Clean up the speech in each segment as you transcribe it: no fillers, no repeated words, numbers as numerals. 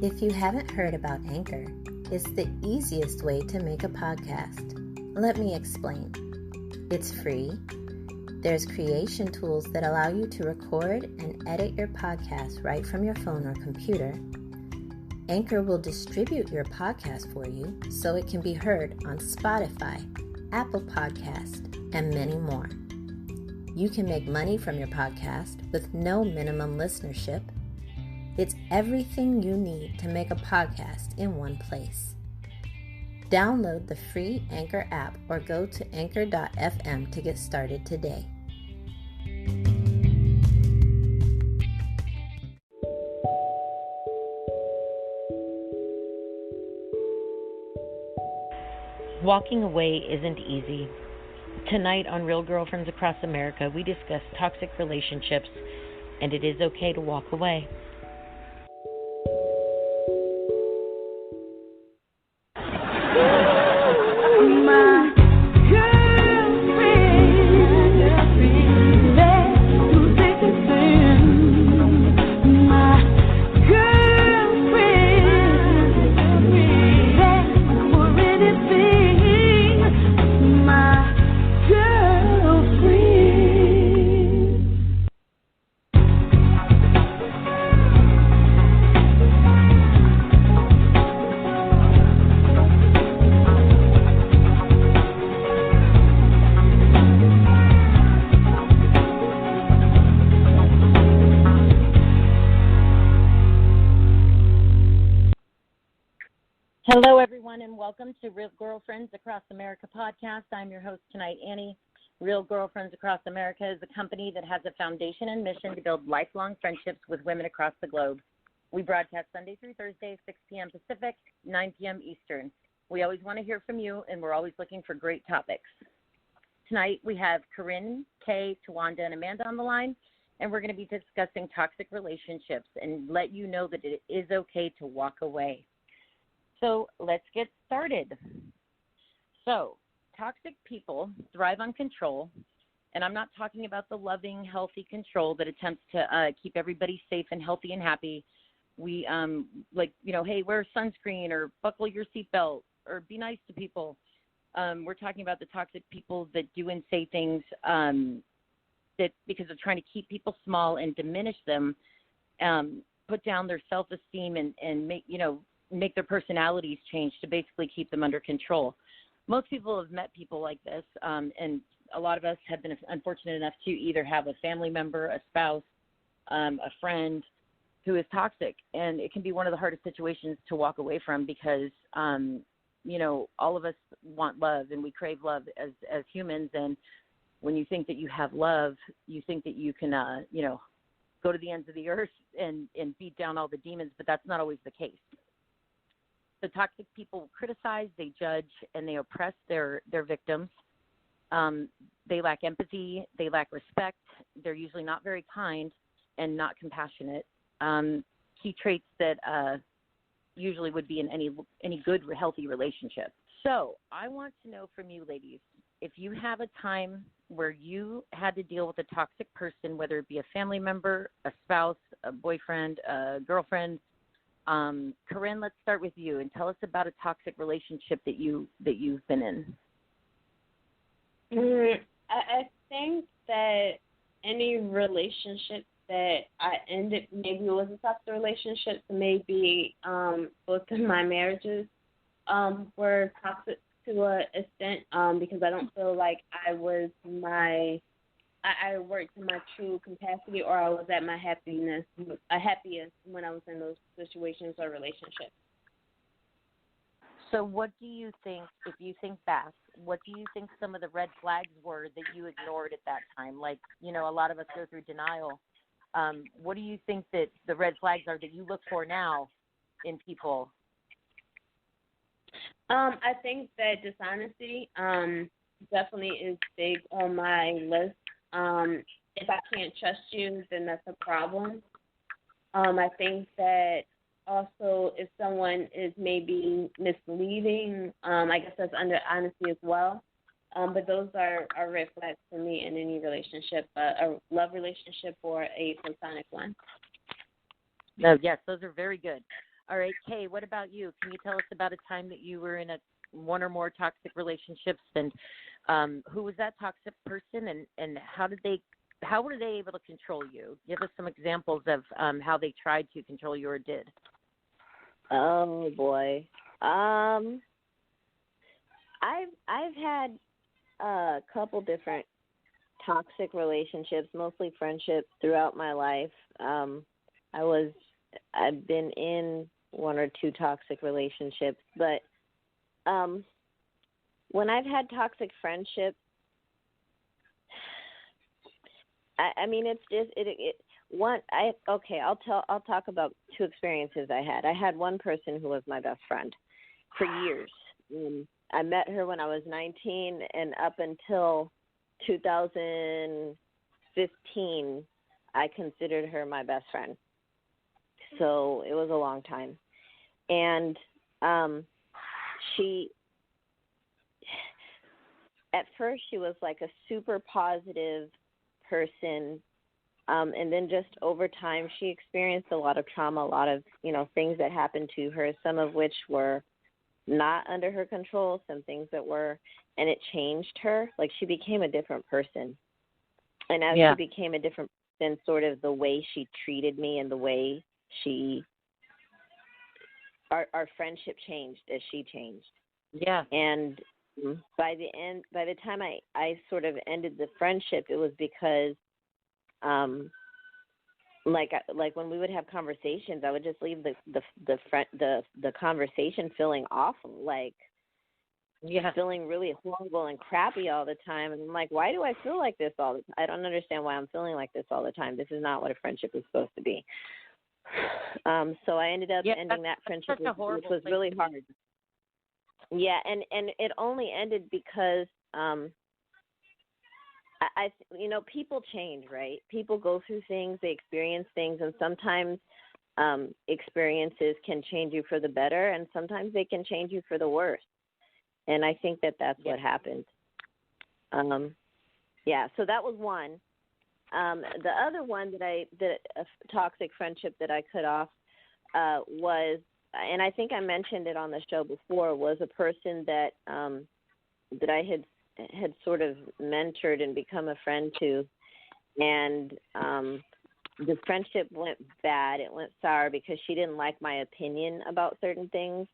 If you haven't heard about Anchor, it's the easiest way to make a podcast. Let me explain. It's free. There's creation tools that allow you to record and edit your podcast right from your phone or computer. Anchor will distribute your podcast for you so it can be heard on Spotify, Apple Podcast, and many more. You can make money from your podcast with no minimum listenership. It's everything you need to make a podcast in one place. Download the free Anchor app or go to anchor.fm to get started today. Walking away isn't easy. Tonight on Real Girlfriends Across America, we discuss toxic relationships, and it is okay to walk away. Hello, everyone, and welcome to Real Girlfriends Across America podcast. I'm your host tonight, Annie. Real Girlfriends Across America is a company that has a foundation and mission to build lifelong friendships with women across the globe. We broadcast Sunday through Thursday, 6 p.m. Pacific, 9 p.m. Eastern. We always want to hear from you, and we're always looking for great topics. Tonight, we have Corinne, Kay, Tawanda, and Amanda on the line, and we're going to be discussing toxic relationships and let you know that it is okay to walk away. So let's get started. So toxic people thrive on control, and I'm not talking about the loving, healthy control that attempts to keep everybody safe and healthy and happy. We hey, wear sunscreen or buckle your seatbelt or be nice to people. We're talking about the toxic people that do and say things that because of trying to keep people small and diminish them, put down their self-esteem and make their personalities change to basically keep them under control. Most people have met people like this, and a lot of us have been unfortunate enough to either have a family member, a spouse, a friend who is toxic, and it can be one of the hardest situations to walk away from because, all of us want love, and we crave love as humans, and when you think that you have love, you think that you can, go to the ends of the earth and beat down all the demons, but that's not always the case. The toxic people criticize, they judge, and they oppress their victims. They lack empathy, they lack respect, they're usually not very kind and not compassionate. Key traits that usually would be in any good, healthy relationship. So I want to know from you, ladies, if you have a time where you had to deal with a toxic person, whether it be a family member, a spouse, a boyfriend, a girlfriend. Corinne, let's start with you and tell us about a toxic relationship that you've been in. I think that any relationship that I ended, maybe it was a toxic relationship, maybe both of my marriages were toxic to an extent because I don't feel like I worked in my true capacity, or I was at my happiest when I was in those situations or relationships. So what do you think, if you think back, what do you think some of the red flags were that you ignored at that time? Like, a lot of us go through denial. What do you think that the red flags are that you look for now in people? I think that dishonesty definitely is big on my list. If I can't trust you, then that's a problem. I think that also if someone is maybe misleading, I guess that's under honesty as well. But those are red flags for me in any relationship, a love relationship or a platonic one. No, yes, those are very good. All right, Kay, what about you? Can you tell us about a time that you were in one or more toxic relationships, and who was that toxic person, and how were they able to control you? Give us some examples of how they tried to control you or did. Oh boy. I've had a couple different toxic relationships, mostly friendships throughout my life. I've been in one or two toxic relationships, but when I've had toxic friendships, I mean, it's just I'll talk about two experiences I had. I had one person who was my best friend for years. I met her when I was 19, and up until 2015, I considered her my best friend. So it was a long time. And at first she was like a super positive person, and then just over time she experienced a lot of trauma, a lot of things that happened to her, some of which were not under her control, some things that were, and it changed her. Like, she became a different person, and as she became a different person, sort of the way she treated me and the way our friendship changed as she changed. Yeah. And by the time I sort of ended the friendship, it was because like when we would have conversations, I would just leave the conversation feeling awful, like feeling really horrible and crappy all the time. And I'm like, why do I feel like this all the time? I don't understand why I'm feeling like this all the time. This is not what a friendship is supposed to be. So I ended up ending that friendship, which was really hard. Yeah, and it only ended because I people change, right? People go through things, they experience things, and sometimes experiences can change you for the better, and sometimes they can change you for the worse. And I think that's what happened. So that was one. The other one a toxic friendship that I cut off was, and I think I mentioned it on the show before, was a person that I had sort of mentored and become a friend to, and the friendship went bad. It went sour because she didn't like my opinion about certain things.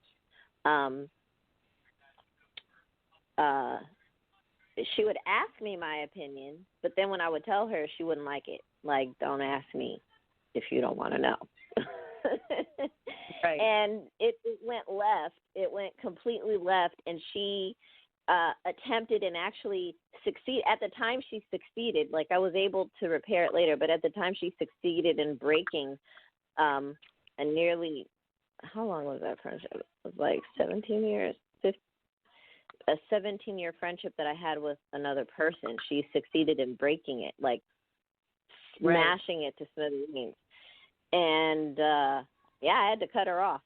She would ask me my opinion, but then when I would tell her, she wouldn't like it. Like, don't ask me if you don't want to know. Right. And it went left. It went completely left, and she attempted and actually succeeded. At the time, she succeeded. Like, I was able to repair it later, but at the time, she succeeded in breaking a nearly, how long was that friendship? It was like 17 years, a 17-year friendship that I had with another person. She succeeded in breaking it, like smashing it to smithereens. And, I had to cut her off.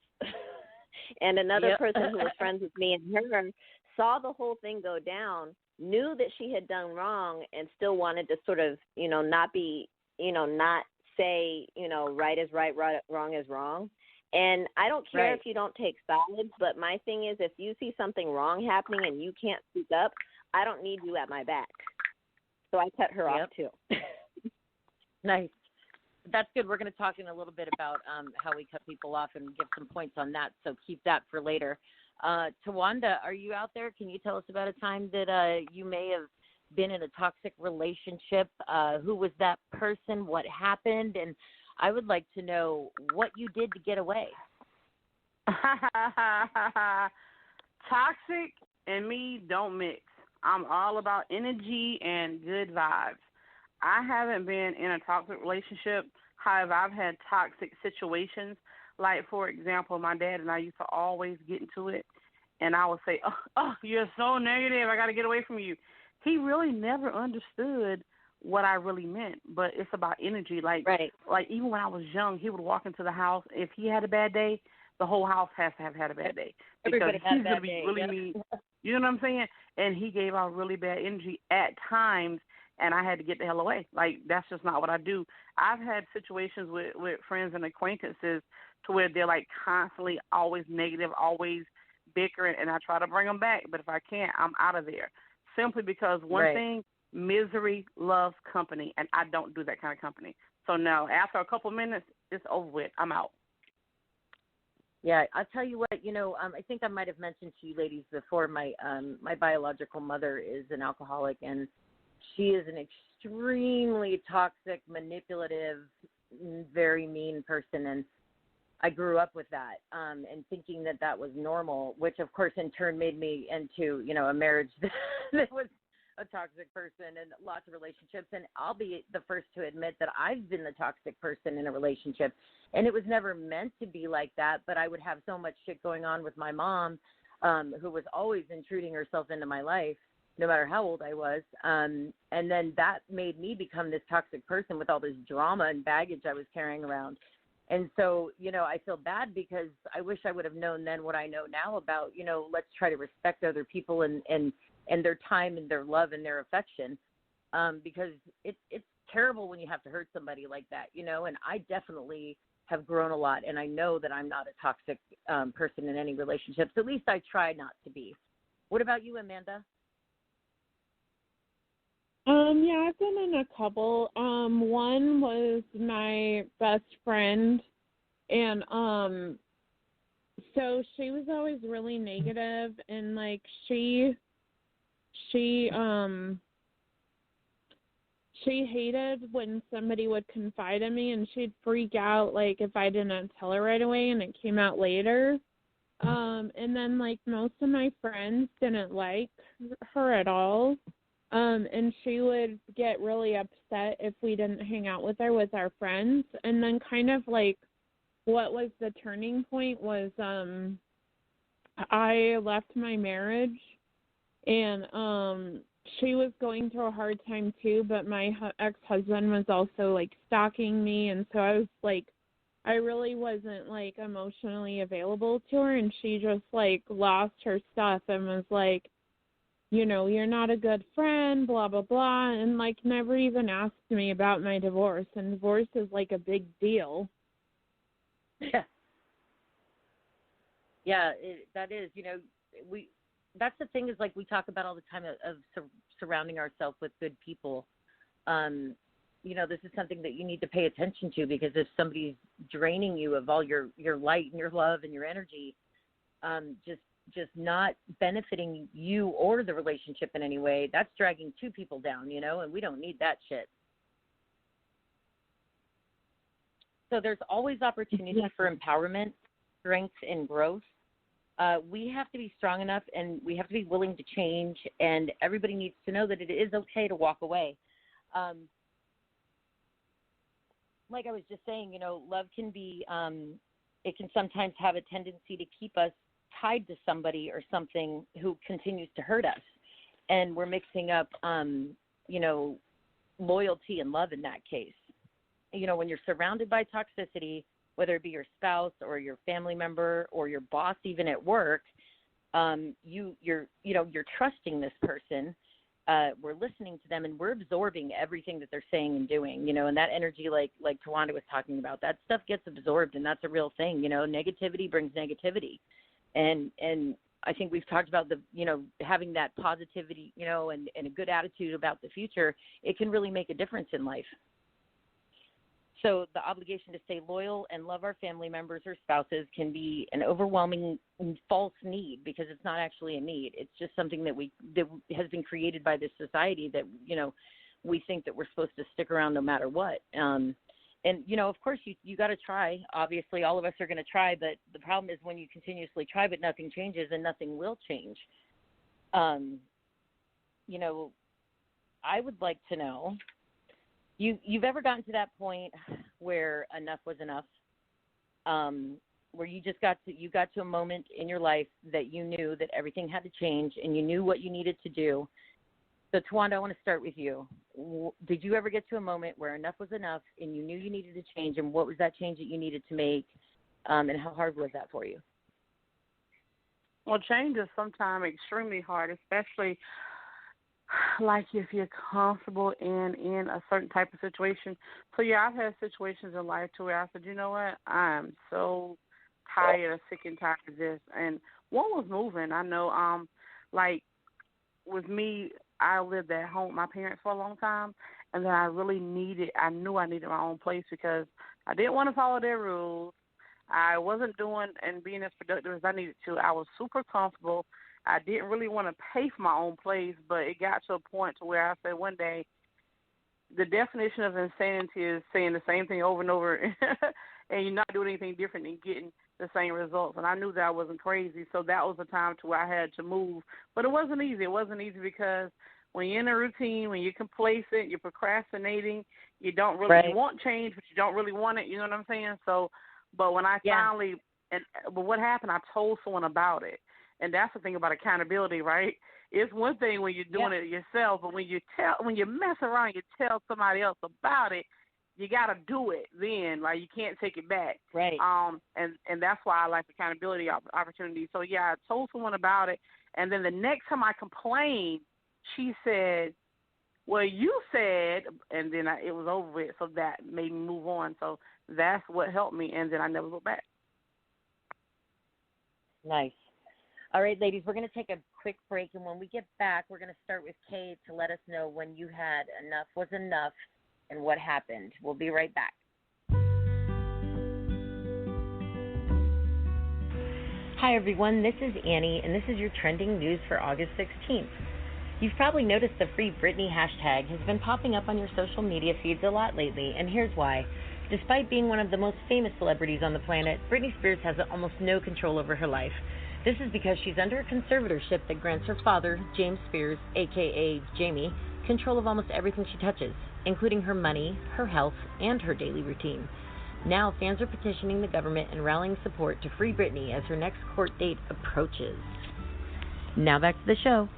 And another person who was friends with me and her saw the whole thing go down, knew that she had done wrong, and still wanted to sort of, not be, not say, right is right, wrong is wrong. And I don't care if you don't take sides, but my thing is, if you see something wrong happening and you can't speak up, I don't need you at my back. So I cut her off too. Nice. That's good. We're going to talk in a little bit about how we cut people off and give some points on that, so keep that for later. Tawanda, are you out there? Can you tell us about a time that you may have been in a toxic relationship? Who was that person? What happened? And I would like to know what you did to get away. Toxic and me don't mix. I'm all about energy and good vibes. I haven't been in a toxic relationship. However, I've had toxic situations. Like, for example, my dad and I used to always get into it, and I would say, oh, you're so negative, I got to get away from you. He really never understood what I really meant, but it's about energy. Like even when I was young, he would walk into the house. If he had a bad day, the whole house has to have had a bad day. Everybody had a bad day. Really mean. You know what I'm saying? And he gave out really bad energy. At times, and I had to get the hell away. Like, that's just not what I do. I've had situations with friends and acquaintances to where they're, like, constantly always negative, always bickering, and I try to bring them back. But if I can't, I'm out of there. Simply because one thing, misery loves company, and I don't do that kind of company. So, no, after a couple minutes, it's over with. I'm out. Yeah, I'll tell you what, I think I might have mentioned to you ladies before, my biological mother is an alcoholic, and she is an extremely toxic, manipulative, very mean person, and I grew up with that, and thinking that was normal, which of course in turn made me into, a marriage that was a toxic person and lots of relationships. And I'll be the first to admit that I've been the toxic person in a relationship, and it was never meant to be like that. But I would have so much shit going on with my mom, who was always intruding herself into my life, no matter how old I was. And then that made me become this toxic person with all this drama and baggage I was carrying around. And so, I feel bad because I wish I would have known then what I know now about, let's try to respect other people and their time and their love and their affection, because it's terrible when you have to hurt somebody like that, and I definitely have grown a lot, and I know that I'm not a toxic person in any relationships. At least I try not to be. What about you, Amanda? Yeah, I've been in a couple. One was my best friend, and so she was always really negative, and like she hated when somebody would confide in me, and she'd freak out like if I didn't tell her right away and it came out later. And then like most of my friends didn't like her at all. And she would get really upset if we didn't hang out with her with our friends. And then kind of like what was the turning point was I left my marriage, and she was going through a hard time too, but my ex-husband was also like stalking me, and so I was like, I really wasn't like emotionally available to her, and she just like lost her stuff and was like, you're not a good friend, blah, blah, blah, and like never even asked me about my divorce, and divorce is like a big deal. Yeah, that is, that's the thing is like we talk about all the time of surrounding ourselves with good people. This is something that you need to pay attention to, because if somebody's draining you of all your light and your love and your energy, just not benefiting you or the relationship in any way, that's dragging two people down, and we don't need that shit. So there's always opportunity for empowerment, strength, and growth. We have to be strong enough, and we have to be willing to change, and everybody needs to know that it is okay to walk away. Like I was just saying, love can be, it can sometimes have a tendency to keep us tied to somebody or something who continues to hurt us. And we're mixing up, loyalty and love in that case. When you're surrounded by toxicity, whether it be your spouse or your family member or your boss, even at work, you're trusting this person. We're listening to them, and we're absorbing everything that they're saying and doing, and that energy, like Tawanda was talking about, that stuff gets absorbed, and that's a real thing. Negativity brings negativity. And I think we've talked about having that positivity, and a good attitude about the future. It can really make a difference in life. So the obligation to stay loyal and love our family members or spouses can be an overwhelming false need, because it's not actually a need. It's just something that has been created by this society that, we think that we're supposed to stick around no matter what. And, of course, you got to try. Obviously, all of us are going to try, but the problem is when you continuously try but nothing changes, and nothing will change. I would like to know, you've ever gotten to that point where enough was enough, where you got to a moment in your life that you knew that everything had to change, and you knew what you needed to do? So, Tawanda, I want to start with you. Did you ever get to a moment where enough was enough, and you knew you needed to change, and what was that change that you needed to make, and how hard was that for you? Well, change is sometimes extremely hard, especially like if you're comfortable in a certain type of situation. So yeah, I've had situations in life to where I said, you know what, I'm so tired or sick and tired of this. And one was moving. I know, like with me, I lived at home with my parents for a long time, and then I knew I needed my own place because I didn't want to follow their rules. I wasn't doing and being as productive as I needed to. I was super comfortable. I didn't really want to pay for my own place, but it got to a point to where I said one day, the definition of insanity is saying the same thing over and over, and you're not doing anything different and getting the same results. And I knew that I wasn't crazy, so that was the time to where I had to move. But it wasn't easy. It wasn't easy because when you're in a routine, when you're complacent, you're procrastinating, you don't really you want change, but you don't really want it. You know what I'm saying? So, but when I but what happened? I told someone about it, and that's the thing about accountability, right? It's one thing when you're doing it yourself, but when you mess around, you tell somebody else about it, you got to do it then. Like, you can't take it back. Right. And that's why I like accountability opportunities. So, yeah, I told someone about it. And then the next time I complained, she said, well, you said, and then it was over with. So that made me move on. So that's what helped me. And then I never looked back. Nice. All right, ladies, we're going to take a quick break, and when we get back, we're going to start with Kay to let us know when you had enough was enough and what happened. We'll be right back. Hi, everyone. This is Annie, and this is your trending news for August 16th. You've probably noticed the Free Britney hashtag has been popping up on your social media feeds a lot lately, and here's why. Despite being one of the most famous celebrities on the planet, Britney Spears has almost no control over her life. This is because she's under a conservatorship that grants her father, James Spears, a.k.a. Jamie, control of almost everything she touches, including her money, her health, and her daily routine. Now, fans are petitioning the government and rallying support to free Britney as her next court date approaches. Now back to the show.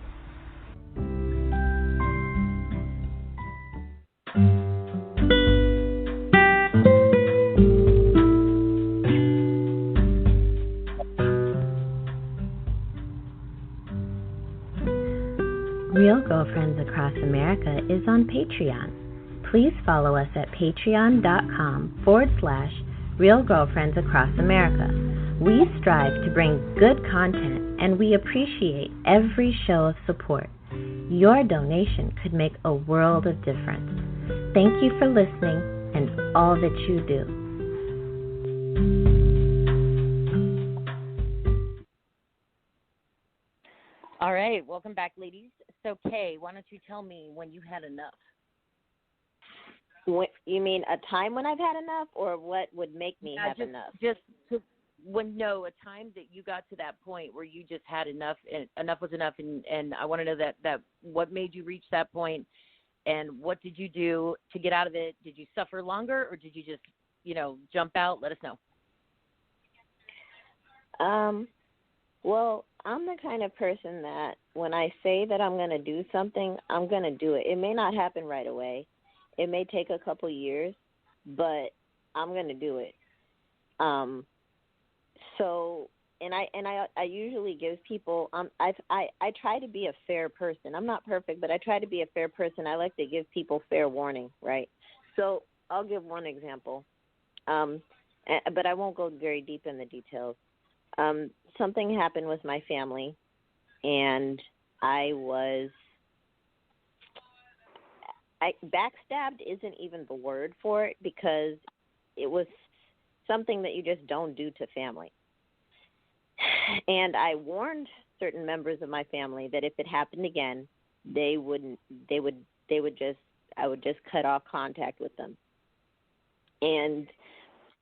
Real Girlfriends Across America is on Patreon. Please follow us at patreon.com/Real Girlfriends Across America. We strive to bring good content, and we appreciate every show of support. Your donation could make a world of difference. Thank you for listening and all that you do. All right, welcome back, ladies. So, Kay, why don't you tell me when you had enough? What, you mean a time when I've had enough, or what would make me have enough? A time that you got to that point where you just had enough, and enough was enough, and I want to know that what made you reach that point, and what did you do to get out of it? Did you suffer longer, or did you just, jump out? Let us know. Well, I'm the kind of person that when I say that I'm going to do something, I'm going to do it. It may not happen right away. It may take a couple years, but I'm going to do it. I usually give people I try to be a fair person. I'm not perfect, but I try to be a fair person. I like to give people fair warning, right? So I'll give one example, but I won't go very deep in the details. Something happened with my family, and backstabbed isn't even the word for it, because it was something that you just don't do to family. And I warned certain members of my family that if it happened again, I would just cut off contact with them. And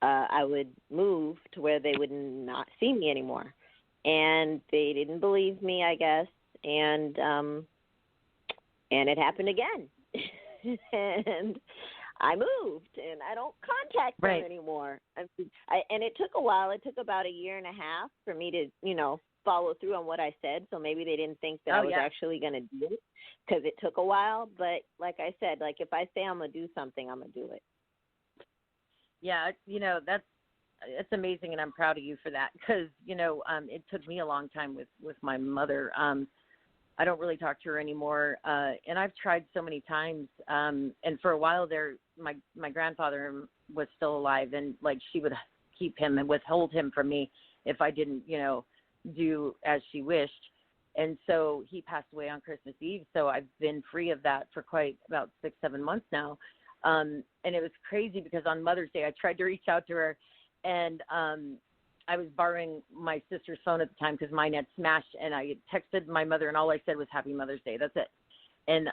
I would move to where they would not see me anymore. And they didn't believe me, I guess. And it happened again. And I moved, and I don't contact them anymore. And it took a while. It took about 1.5 years for me to, follow through on what I said. So maybe they didn't think that I was actually going to do it, because it took a while. But like I said, if I say I'm going to do something, I'm going to do it. Yeah, that's amazing, and I'm proud of you for that, because, it took me a long time with my mother. I don't really talk to her anymore. And I've tried so many times. And for a while there, my grandfather was still alive, and like she would keep him and withhold him from me if I didn't, do as she wished. And so he passed away on Christmas Eve. So I've been free of that for quite about 6-7 months now. And it was crazy because on Mother's Day, I tried to reach out to her, and I was borrowing my sister's phone at the time because mine had smashed, and I had texted my mother, and all I said was Happy Mother's Day. That's it. And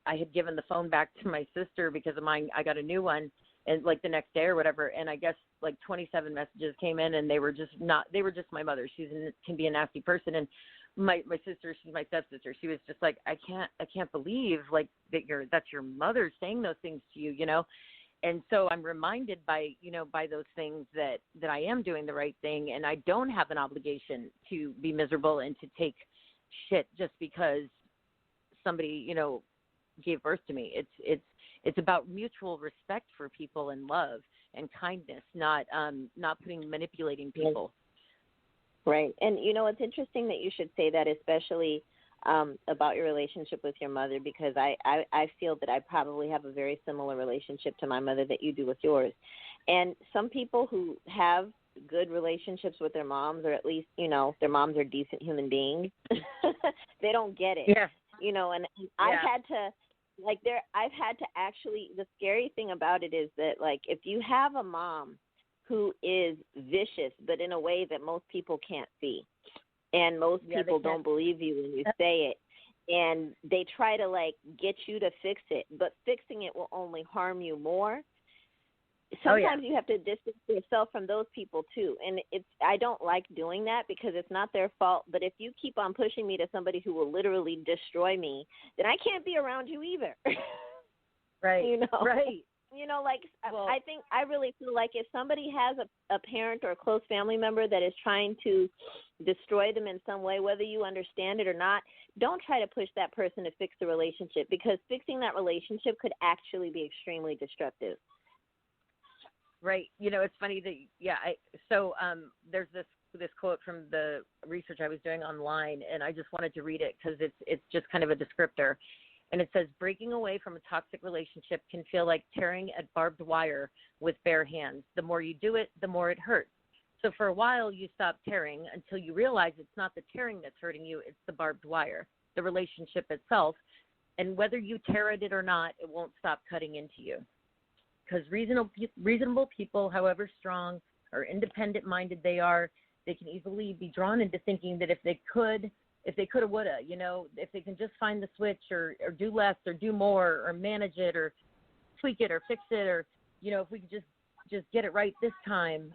I had given the phone back to my sister because of mine. I got a new one, and like the next day or whatever. And I guess like 27 messages came in, and they were just my mother. Can be a nasty person. And my sister, she's my stepsister. She was just like, I can't believe like that's your mother saying those things to you, And so I'm reminded by those things that I am doing the right thing, and I don't have an obligation to be miserable and to take shit just because somebody, gave birth to me. It's about mutual respect for people and love and kindness, not manipulating people. Right. And it's interesting that you should say that, especially about your relationship with your mother, because I feel that I probably have a very similar relationship to my mother that you do with yours. And some people who have good relationships with their moms, or at least, their moms are decent human beings, they don't get it. Yeah. And I've had to actually, the scary thing about it is that, like, if you have a mom who is vicious, but in a way that most people can't see, and most people don't believe you when you say it, and they try to, like, get you to fix it, but fixing it will only harm you more. Sometimes you have to distance yourself from those people too, and I don't like doing that because it's not their fault. But if you keep on pushing me to somebody who will literally destroy me, then I can't be around you either. Right. Right. I really feel like if somebody has a parent or a close family member that is trying to destroy them in some way, whether you understand it or not, don't try to push that person to fix the relationship, because fixing that relationship could actually be extremely destructive. Right. It's funny that, there's this quote from the research I was doing online, and I just wanted to read it because it's just kind of a descriptor. And it says, breaking away from a toxic relationship can feel like tearing at barbed wire with bare hands. The more you do it, the more it hurts. So for a while, you stop tearing until you realize it's not the tearing that's hurting you, it's the barbed wire, the relationship itself. And whether you tear at it or not, it won't stop cutting into you. Because reasonable people, however strong or independent-minded they are, they can easily be drawn into thinking that if they coulda, woulda, if they can just find the switch or do less or do more or manage it or tweak it or fix it, or, if we could just get it right this time,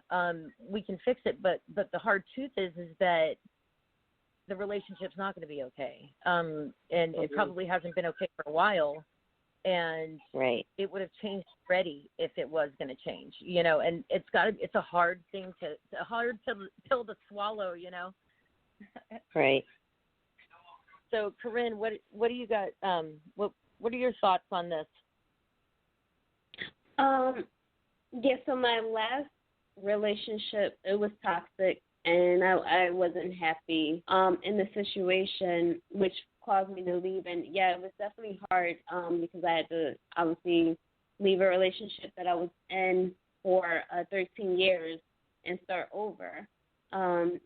we can fix it. But the hard truth is that the relationship's not going to be okay. And it probably hasn't been okay for a while. And it would have changed already if it was going to change, and it's a hard pill to swallow, Right. So Corinne, what do you got? What are your thoughts on this? Yeah, so my last relationship, it was toxic, and I wasn't happy in the situation, which caused me to leave. And yeah, it was definitely hard because I had to obviously leave a relationship that I was in for 13 years and start over. And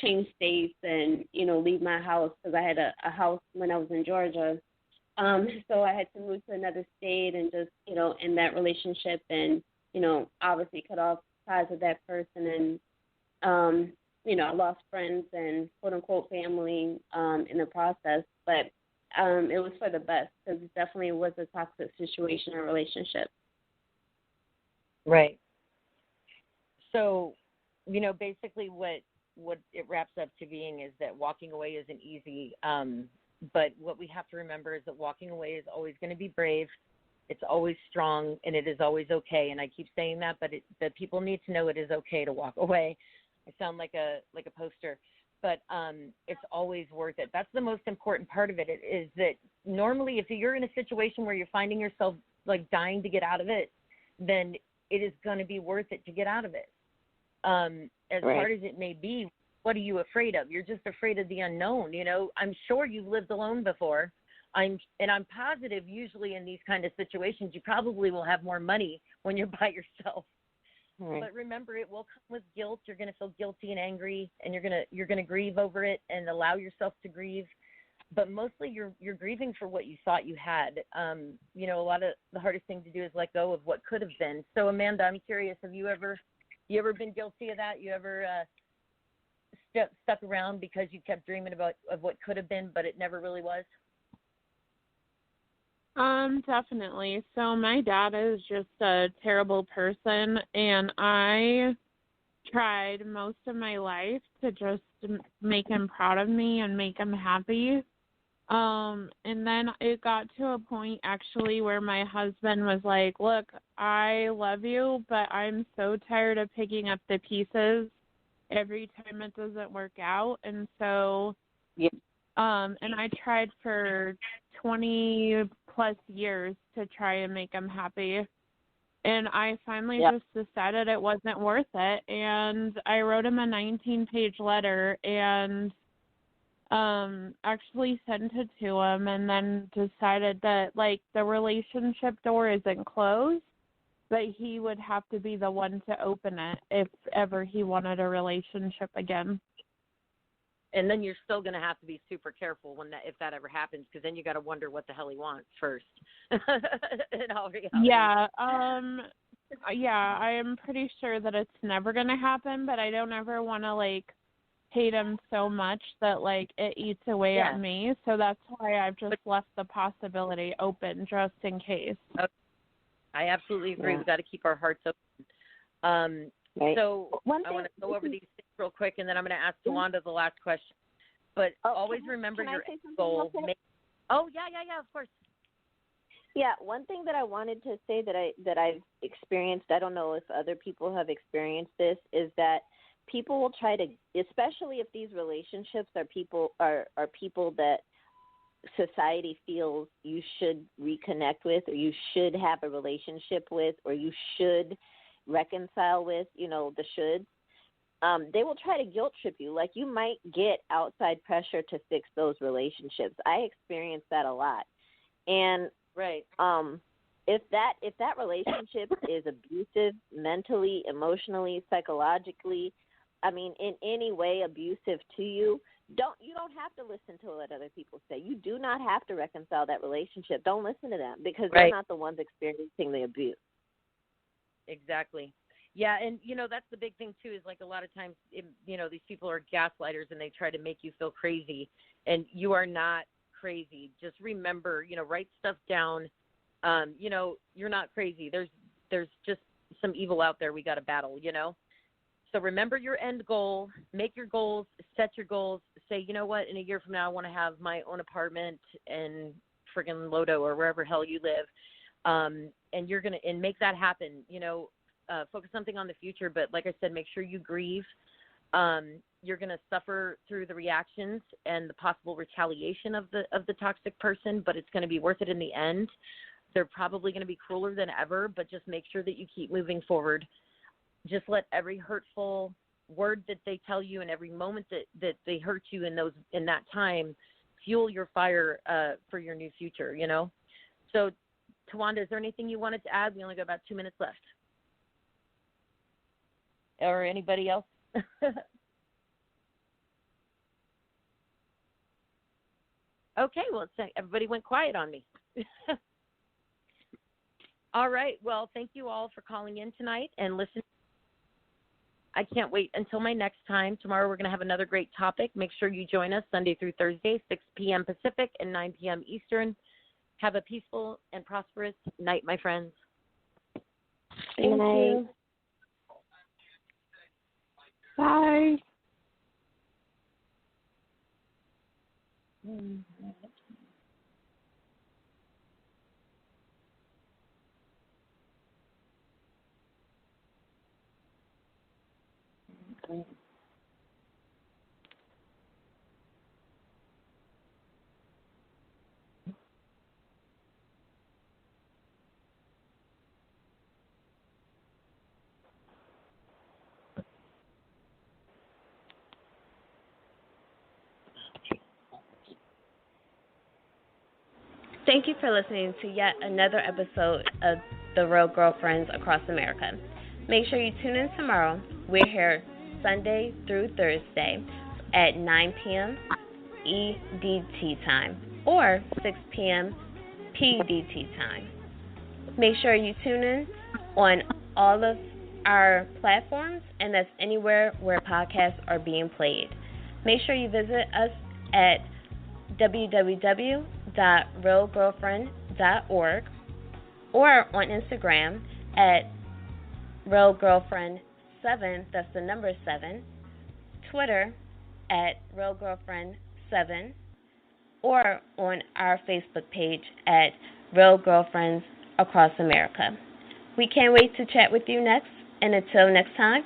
change states and, leave my house because I had a house when I was in Georgia. So I had to move to another state and just, end that relationship and, obviously cut off ties with that person. And, I lost friends and quote-unquote family in the process. But it was for the best because it definitely was a toxic situation or relationship. Right. So, basically what it wraps up to being is that walking away isn't easy. But what we have to remember is that walking away is always going to be brave. It's always strong, and it is always okay. And I keep saying that, but that people need to know it is okay to walk away. I sound like a poster, but it's always worth it. That's the most important part of it, is that normally if you're in a situation where you're finding yourself like dying to get out of it, then it is going to be worth it to get out of it. As hard as it may be, what are you afraid of? You're just afraid of the unknown. I'm sure you've lived alone before. I'm positive usually in these kind of situations, you probably will have more money when you're by yourself. Right. But remember, it will come with guilt. You're going to feel guilty and angry, and you're going to grieve over it and allow yourself to grieve. But mostly you're grieving for what you thought you had. A lot of the hardest thing to do is let go of what could have been. So Amanda, I'm curious, have you ever been guilty of that? You ever stuck around because you kept dreaming of what could have been, but it never really was? Definitely. So my dad is just a terrible person, and I tried most of my life to just make him proud of me and make him happy. And then it got to a point actually where my husband was like, look, I love you, but I'm so tired of picking up the pieces every time it doesn't work out. And so, yeah. And I tried for 20 plus years to try and make him happy. And I finally just decided it wasn't worth it. And I wrote him a 19-page letter and actually sent it to him, and then decided that, like, the relationship door isn't closed, but he would have to be the one to open it if ever he wanted a relationship again. And then you're still going to have to be super careful if that ever happens, because then you got to wonder what the hell he wants first. In all reality. Yeah, I am pretty sure that it's never going to happen, but I don't ever want to, like, hate him so much that, like, it eats away at me. So that's why I've just left the possibility open just in case. Okay. I absolutely agree. We've got to keep our hearts open. Right. So I want to go over these things real quick, and then I'm going to ask Tawanda the last question. But always remember your goal. Oh, yeah, of course. Yeah, one thing that I wanted to say that I've experienced, I don't know if other people have experienced this, is that people will try to, especially if these relationships are people that society feels you should reconnect with, or you should have a relationship with, or you should reconcile with, the shoulds. They will try to guilt trip you. Like, you might get outside pressure to fix those relationships. I experienced that a lot. And right. If that relationship is abusive mentally, emotionally, psychologically, I mean, in any way abusive to you, you don't have to listen to what other people say. You do not have to reconcile that relationship. Don't listen to them, because they're not the ones experiencing the abuse. Exactly. Yeah, and, that's the big thing, too, is, like, a lot of times, these people are gaslighters, and they try to make you feel crazy, and you are not crazy. Just remember, write stuff down. You're not crazy. There's just some evil out there we got to battle, So remember your end goal, make your goals, set your goals, say, you know what, in a year from now I want to have my own apartment in friggin' Lodo or wherever hell you live. And you're going to make that happen, focus something on the future. But like I said, make sure you grieve. You're going to suffer through the reactions and the possible retaliation of the toxic person, but it's going to be worth it in the end. They're probably going to be crueler than ever, but just make sure that you keep moving forward. Just let every hurtful word that they tell you and every moment that they hurt you in that time fuel your fire for your new future, So, Tawanda, is there anything you wanted to add? We only got about 2 minutes left. Or anybody else? Okay, well, everybody went quiet on me. All right, well, thank you all for calling in tonight and listening. I can't wait until my next time. Tomorrow we're going to have another great topic. Make sure you join us Sunday through Thursday, 6 p.m. Pacific and 9 p.m. Eastern. Have a peaceful and prosperous night, my friends. Thank you. Bye. Thank you for listening to yet another episode of The Real Girlfriends Across America. Make sure you tune in tomorrow. We're here Sunday through Thursday at 9 p.m. EDT time or 6 p.m. PDT time. Make sure you tune in on all of our platforms, and that's anywhere where podcasts are being played. Make sure you visit us at www.realgirlfriend.org or on Instagram at realgirlfriend7, that's the number 7, Twitter at realgirlfriend7, or on our Facebook page at Real Girlfriends Across America. We can't wait to chat with you next, and until next time,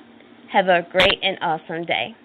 have a great and awesome day.